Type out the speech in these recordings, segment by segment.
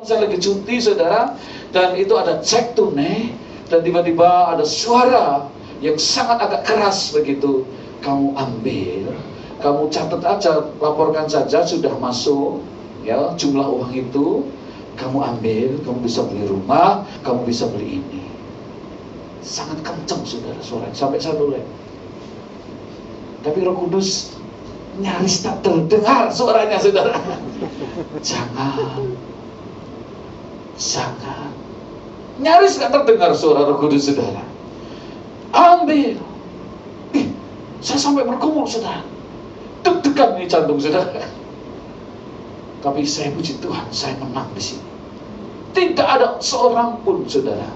Saya lagi cuti saudara, dan itu ada cek tunai, dan tiba-tiba ada suara yang sangat agak keras begitu. Kamu ambil, kamu catat aja, laporkan saja sudah masuk ya jumlah uang itu. Kamu ambil, kamu bisa beli rumah, kamu bisa beli ini. Sangat kencang saudara suaranya, sampai saya noleh. Tapi Roh Kudus nyaris tak terdengar suaranya saudara. Jangan nyaris gak terdengar suara Roh Kudus saudara. Ambil. Saya sampai bergumul saudara, deg-degan nih jantung saudara. Tapi saya puji Tuhan, saya menang di sini. Tidak ada seorang pun saudara.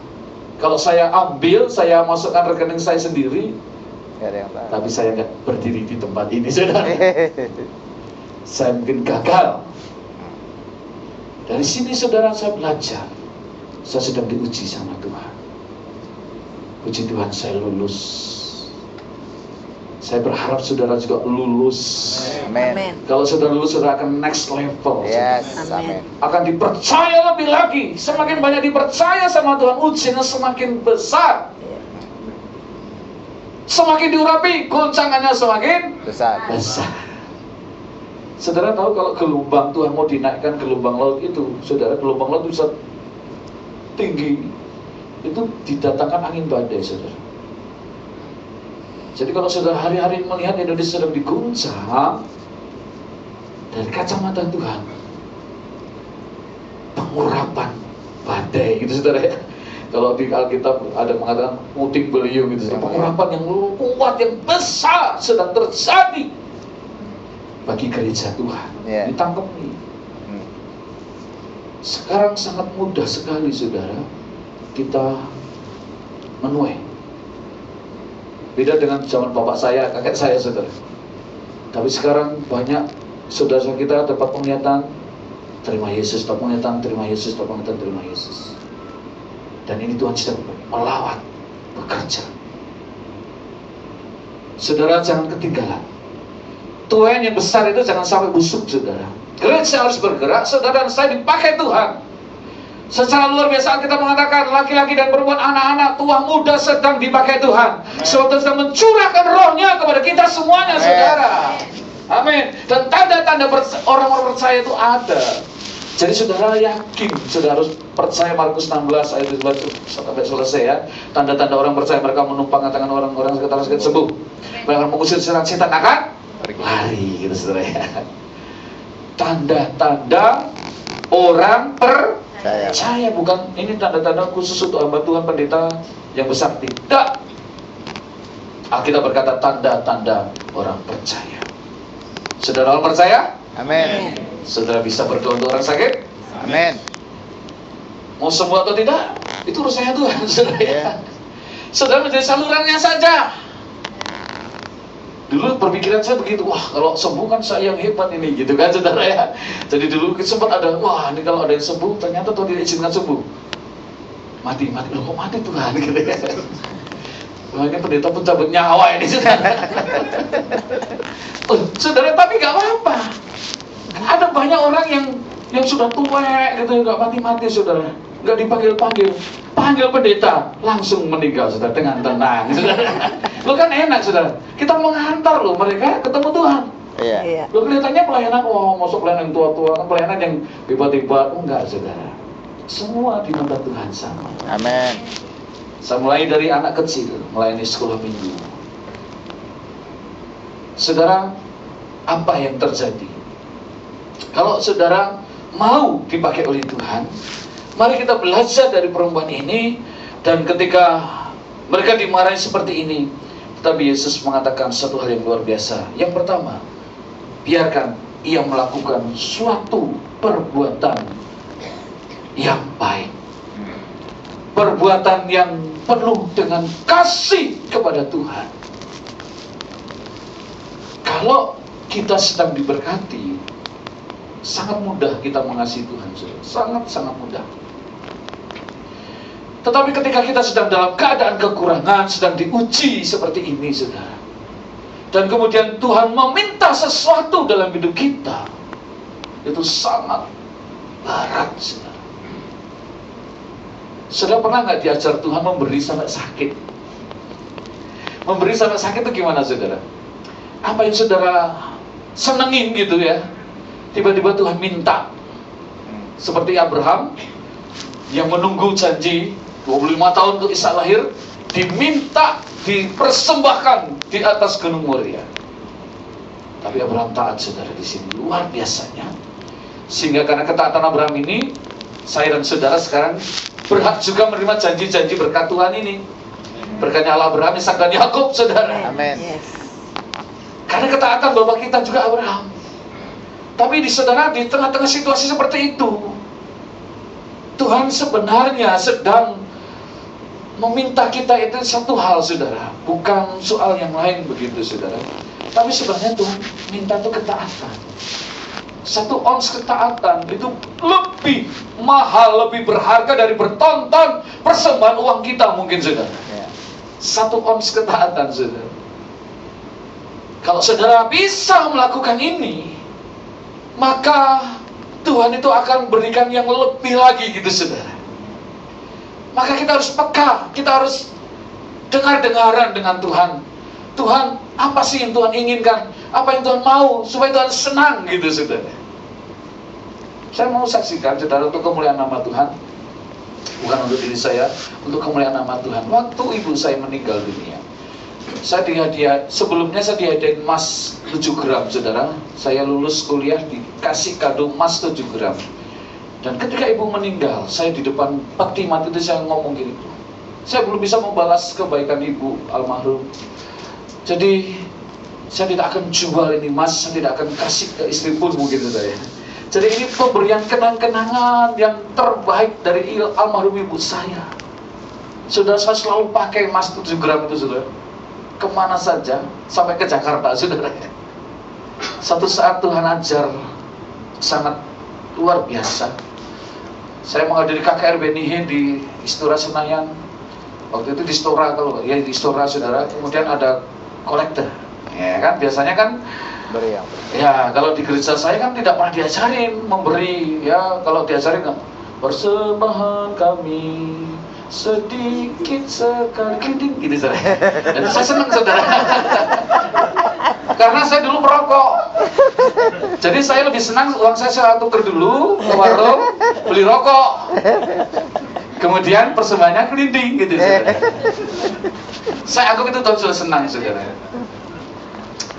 Kalau saya ambil, saya masukkan rekening saya sendiri, tapi saya nggak berdiri di tempat ini saudara. Saya mungkin gagal. Dari sini saudara saya belajar, saya sedang diuji sama Tuhan. Puji Tuhan saya lulus. Saya berharap saudara juga lulus. Amin. Kalau saudara lulus, saudara akan next level. Yes, amin. Akan dipercaya lebih lagi. Semakin banyak dipercaya sama Tuhan, ujiannya semakin besar. Semakin diurapi, goncangannya semakin besar. Saudara tahu kalau gelombang Tuhan mau dinaikkan gelombang laut itu, saudara, gelombang laut bisa tinggi, itu didatangkan angin badai, saudara. Jadi kalau saudara hari-hari melihat Indonesia sedang diguncang, dari kacamata Tuhan, pengurapan badai gitu saudara ya. Kalau di Alkitab ada mengatakan puting beliung gitu, pengurapan yang kuat, yang besar sedang terjadi bagi gereja Tuhan. Ditangkapi. Sekarang sangat mudah sekali saudara kita menuai. Beda dengan zaman bapak saya, kakek saya saudara. Tapi sekarang banyak saudara kita dapat penglihatan, terima Yesus, dapat penglihatan, terima Yesus, dapat penglihatan, terima Yesus. Dan ini Tuhan sedang melawat, bekerja. Saudara jangan ketinggalan. Tuhan yang besar itu jangan sampai busuk saudara. Gereja harus bergerak, saudara dan saya dipakai Tuhan. Secara luar biasa kita mengatakan laki-laki dan perempuan, anak-anak, tua muda sedang dipakai Tuhan. Saudara sedang mencurahkan rohnya kepada kita semuanya saudara. Amin. Dan tanda-tanda orang-orang percaya itu ada. Jadi saudara yakin, saudara harus percaya Markus 16 ayat 12 sampai selesai ya. Tanda-tanda orang percaya, mereka menumpang tangan orang-orang sekitar sembuh. Mereka mengusir setan akan lari gitu saudara ya. Tanda-tanda orang percaya, bukan ini tanda-tanda khusus untuk hamba Tuhan pendeta yang besar, tidak. Alkitab berkata tanda-tanda orang percaya. Saudara orang percaya? Amin. Saudara bisa berdoa untuk orang sakit? Amin. Mau sembuh atau tidak? Itu urusannya Tuhan saudara ya. Saudara menjadi salurannya saja. Dulu perpikiran saya begitu, wah kalau sembuh kan saya yang hebat ini gitu kan saudara ya. Jadi dulu sempat ada, wah ini kalau ada yang sembuh ternyata Tuhan tidak izinkan sembuh. Mati, loh kok mati Tuhan gitu ya. Wah ini pendeta pun cabut nyawa ini saudara. Saudara tapi gak apa-apa. Ada banyak orang yang sudah tua gitu, gak mati-mati saudara, gak dipanggil-panggil, panggil pendeta langsung meninggal saudara dengan tenang saudara. Lo kan enak saudara, kita menghantar loh mereka ketemu Tuhan. Iya. Lo kelihatannya pelayanan, wah masuk pelayanan yang tua-tua, kan pelayanan yang tiba-tiba, enggak saudara. Semua di mata Tuhan sama. Amin. Saya mulai dari anak kecil, melayani sekolah minggu. Saudara, apa yang terjadi? Kalau saudara mau dipakai oleh Tuhan, mari kita belajar dari perempuan ini. Dan ketika mereka dimarahi seperti ini, tetapi Yesus mengatakan satu hal yang luar biasa. Yang pertama, biarkan ia melakukan suatu perbuatan yang baik, perbuatan yang penuh dengan kasih kepada Tuhan. Kalau kita sedang diberkati, sangat mudah kita mengasihi Tuhan, sangat mudah. Tetapi ketika kita sedang dalam keadaan kekurangan, sedang diuji seperti ini saudara, dan kemudian Tuhan meminta sesuatu dalam hidup kita, itu sangat berat saudara. Saudara pernah nggak diajar Tuhan memberi sampai sakit? Memberi sampai sakit itu gimana saudara? Apa yang saudara senengin gitu ya, tiba-tiba Tuhan minta. Seperti Abraham yang menunggu janji 25 tahun untuk Ishak lahir, diminta, dipersembahkan di atas Gunung Moria. Tapi Abraham taat saudara di sini, luar biasanya. Sehingga karena ketaatan Abraham ini, saya dan saudara sekarang berhak juga menerima janji-janji berkat Tuhan ini. Berkatnya Allah Abraham, Ishak dan Yakub saudara. Amin. Yes. Karena ketaatan Bapak kita juga Abraham. Tapi di saudara, di tengah-tengah situasi seperti itu, Tuhan sebenarnya sedang meminta kita itu satu hal saudara, bukan soal yang lain begitu saudara. Tapi sebenarnya Tuhan minta itu ketaatan. 1 ons ketaatan itu lebih mahal, lebih berharga dari bertonton persembahan uang kita mungkin saudara. 1 ons ketaatan saudara. Kalau saudara bisa melakukan ini, maka Tuhan itu akan berikan yang lebih lagi gitu saudara. Maka kita harus peka, kita harus dengar-dengaran dengan Tuhan. Tuhan, apa sih yang Tuhan inginkan? Apa yang Tuhan mau? Supaya Tuhan senang gitu saudara. Saya mau saksikan saudara untuk kemuliaan nama Tuhan. Bukan untuk diri saya, untuk kemuliaan nama Tuhan. Waktu ibu saya meninggal dunia, saya sebelumnya saya dihadiahin emas 7 gram saudara. Saya lulus kuliah dikasih kado emas 7 gram. Dan ketika ibu meninggal, saya di depan peti mati itu saya ngomong gini, saya belum bisa membalas kebaikan ibu almarhum. Jadi saya tidak akan jual ini emas, saya tidak akan kasih ke istri pun mungkin saudara. Jadi ini pemberian kenang-kenangan yang terbaik dari almarhum ibu saya. Saudara, saya selalu pakai emas 7 gram itu saudara, kemana saja, sampai ke Jakarta saudara. Satu saat Tuhan ajar sangat luar biasa. Saya menghadiri KKR Benihe di Istora Senayan. Waktu itu di Istora, kalau ya di Istora saudara. Kemudian ada kolektor, ya kan biasanya kan Beri yang ya kalau di gereja saya kan tidak pernah diajarin memberi, ya kalau diajarin kan persembahan kami sedikit sekali gitu saudara. Dan saya senang saudara. Karena saya dulu perokok. Jadi saya lebih senang uang saya tuker dulu ke warung beli rokok. Kemudian persembahannya kelinding gitu saudara. Saya anggap itu Tuhan sudah senang saudara.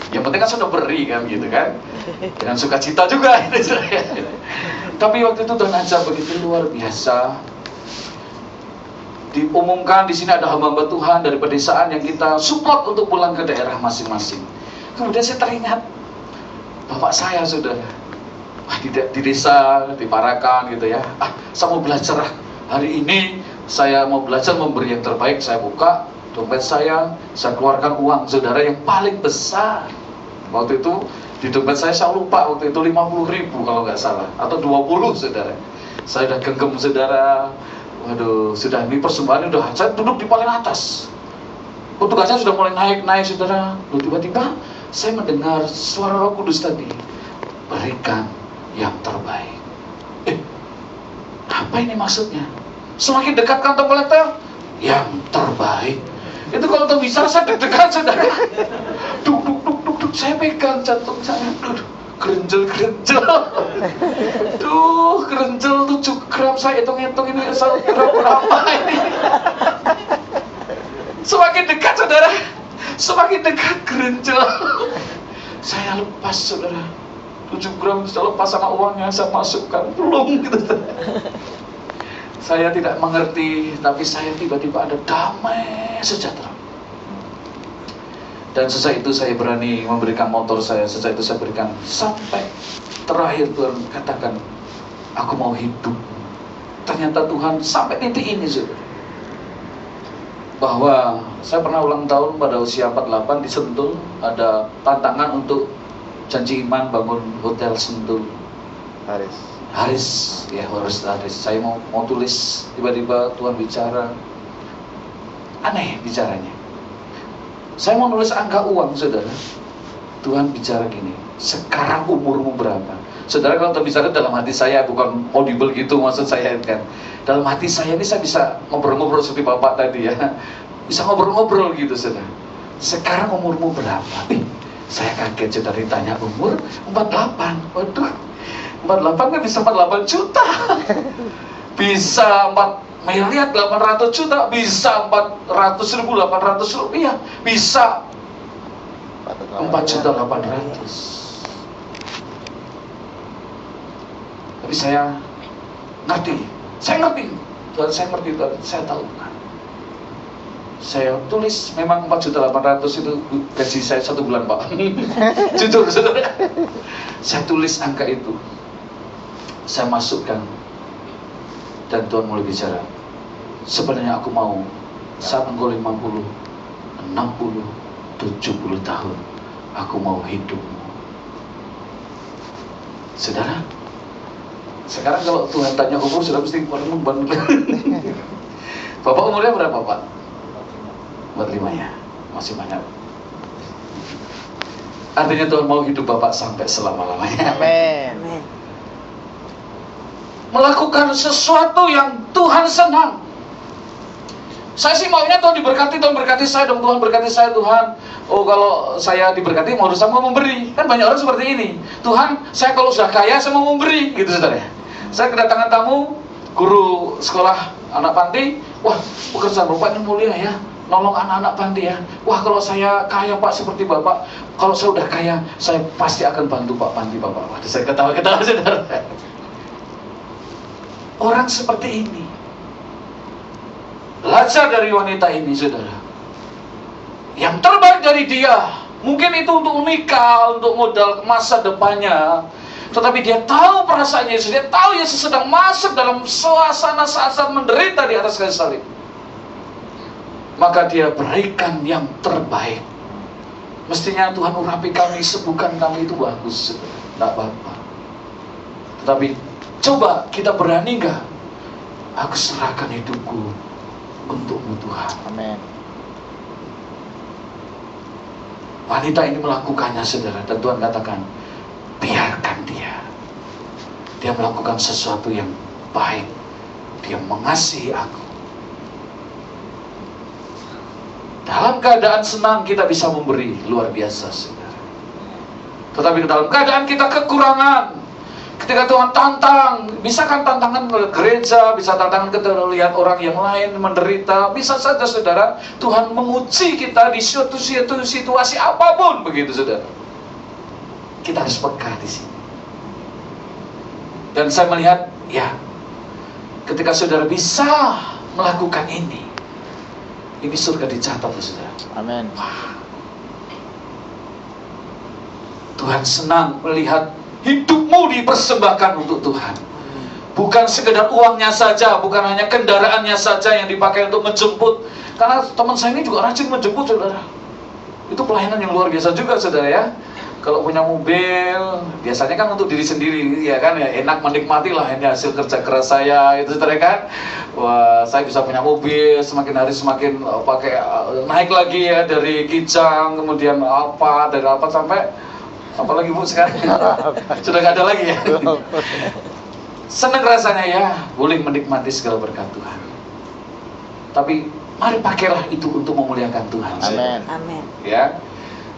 Yang penting kan sudah beri kan gitu kan. Dengan sukacita juga gitu saudara. Tapi waktu itu Tuhan ajar begitu luar biasa. Diumumkan di sini ada hamba-hamba Tuhan dari pedesaan yang kita support untuk pulang ke daerah masing-masing. Kemudian saya teringat bapak saya saudara, di desa, di Parakan gitu ya. Saya mau belajar hari ini, saya mau belajar memberi yang terbaik. Saya buka dompet saya keluarkan uang saudara yang paling besar. Waktu itu di dompet saya lupa waktu itu 50.000 kalau nggak salah, atau 20 saudara. Saya udah genggam saudara. Waduh, sudah ini persembahan udah, saya duduk di paling atas. Petugasnya sudah mulai naik saudara. Lalu tiba-tiba saya mendengar suara Roh Kudus tadi, berikan yang terbaik. Apa ini maksudnya? Semakin dekat kantong kolektor, yang terbaik. Itu kalau tuh bicara saya deg-degan saudara. Duk, saya pegang jantung saya. Gerenjel. Duh, gerenjel 7 gram, saya hitung-hitung ini 1 gram berapa ini. Semakin dekat saudara, semakin dekat gerenjel. Saya lepas saudara, 7 gram saya lepas sama uangnya, saya masukkan, belum gitu. Saya tidak mengerti, tapi saya tiba-tiba ada damai sejahtera. Dan sejak itu saya berani memberikan motor saya, sejak itu saya berikan sampai terakhir Tuhan katakan, aku mau hidup. Ternyata Tuhan sampai titik ini saudara. Bahwa saya pernah ulang tahun pada usia 48 di Sentul, ada tantangan untuk janji iman bangun hotel Sentul. Haris. Saya mau tulis, tiba-tiba Tuhan bicara, aneh bicaranya. Saya mau nulis angka uang saudara. Tuhan bicara gini, sekarang umurmu berapa? Saudara kalau terbicara dalam hati saya, bukan audible gitu maksud saya kan. Dalam hati saya ini saya bisa ngobrol-ngobrol seperti Bapak tadi ya. Bisa ngobrol-ngobrol gitu saudara. Sekarang umurmu berapa? Saya kaget saudara ditanya umur 48. Waduh, 48 kan bisa 48 juta. Bisa 4 miliar 800 juta, bisa 400.800 rupiah, bisa 4.800.000. Tapi saya ngerti, Tuhan saya ngerti, Tuhan saya tahu. Saya tulis memang 4.800.000 itu gaji saya 1 bulan Pak. Jujur saudara, saya tulis angka itu, saya masukkan, dan Tuhan mulai bicara. Sebenarnya aku mau saat engkau 50, 60, 70 tahun, aku mau hidupmu. Saudara, sekarang kalau Tuhan tanya umur, sudah mesti bangun. Bapak umurnya berapa Pak? 45 ya, masih banyak. Artinya Tuhan mau hidup Bapak sampai selama-lamanya. Amin. Amin. Melakukan sesuatu yang Tuhan senang. Saya sih maunya Tuhan berkati saya dong, Tuhan berkati saya Tuhan. Oh kalau saya diberkati mau saya mau memberi. Kan banyak orang seperti ini. Tuhan, saya kalau sudah kaya saya mau memberi, gitu saudara. Saya kedatangan tamu, guru sekolah anak panti. Wah, pekerjaan Bapak ini mulia ya, nolong anak-anak panti ya. Wah kalau saya kaya Pak seperti Bapak, kalau saya udah kaya, saya pasti akan bantu Pak panti Bapak. Wah, saya ketawa-ketawa saudara. Orang seperti ini. Belajar dari wanita ini saudara. Yang terbaik dari dia, mungkin itu untuk menikah, untuk modal masa depannya. Tetapi dia tahu perasaan Yesus, dia tahu Yesus sedang masuk dalam suasana saat-saat menderita di atas kayu salib. Maka dia berikan yang terbaik. Mestinya Tuhan urapi kami, sembuhkan kami, itu bagus, tidak apa-apa. Tetapi coba kita berani nggak? Aku serahkan hidupku untukmu Tuhan. Amin. Wanita ini melakukannya saudara, dan Tuhan katakan, biarkan dia. Dia melakukan sesuatu yang baik. Dia mengasihi aku. Dalam keadaan senang kita bisa memberi, luar biasa saudara. Tetapi dalam keadaan kita kekurangan, ketika Tuhan tantang, bisa kan tantangan ke gereja, bisa tantangan kita lihat orang yang lain menderita, bisa saja saudara, Tuhan menguji kita di suatu situasi apapun, begitu saudara. Kita harus peka di sini. Dan saya melihat, ya, ketika saudara bisa melakukan ini surga dicatat, saudara. Amin. Tuhan senang melihat hidupmu dipersembahkan untuk Tuhan. Bukan sekedar uangnya saja, bukan hanya kendaraannya saja yang dipakai untuk menjemput. Karena teman saya ini juga rajin menjemput, saudara. Itu pelayanan yang luar biasa juga, saudara ya. Kalau punya mobil, biasanya kan untuk diri sendiri, ya kan, ya enak menikmati lah ini hasil kerja keras saya, itu saudara kan. Wah, saya bisa punya mobil, semakin hari semakin pakai naik lagi ya, dari Kijang, kemudian apa, dari apa sampai apalagi Bu sekarang sudah nggak ada lagi ya. Senang rasanya ya, boleh menikmati segala berkat Tuhan. Tapi mari pakailah itu untuk memuliakan Tuhan. Amin. Amin. Ya,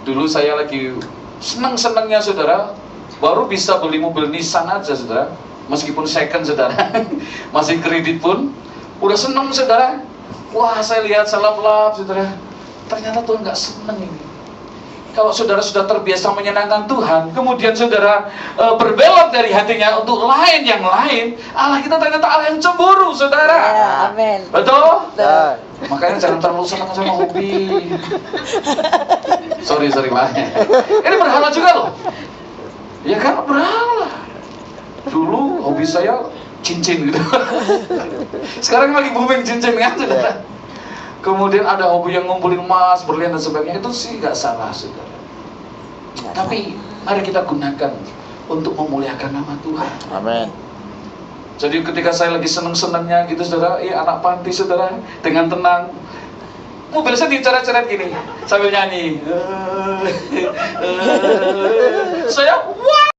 dulu saya lagi senang-senangnya saudara, baru bisa beli mobil Nissan aja saudara, meskipun second saudara, masih kredit pun, udah senang saudara. Wah saya lihat salap-lap saudara, ternyata Tuhan nggak senang ini. Kalau saudara sudah terbiasa menyenangkan Tuhan, kemudian saudara berbelok dari hatinya untuk yang lain, Allah kita ternyata Allah yang cemburu, saudara. Ya, amin. Betul? Betul. Makanya jangan terlalu senang sama hobi. Sorry Pak. Ini berhala juga loh. Ya kan berhala. Dulu hobi saya cincin gitu. Sekarang lagi booming cincin kan, saudara. Kemudian ada hobi yang ngumpulin emas, berlian dan sebagainya, itu sih nggak salah, saudara. Tapi mari kita gunakan untuk memuliakan nama Tuhan. Amin. Jadi ketika saya lagi seneng-senengnya gitu, saudara, anak panti, saudara, dengan tenang, mobil saya dicoret-coret gini, sambil nyanyi. Saya, wah,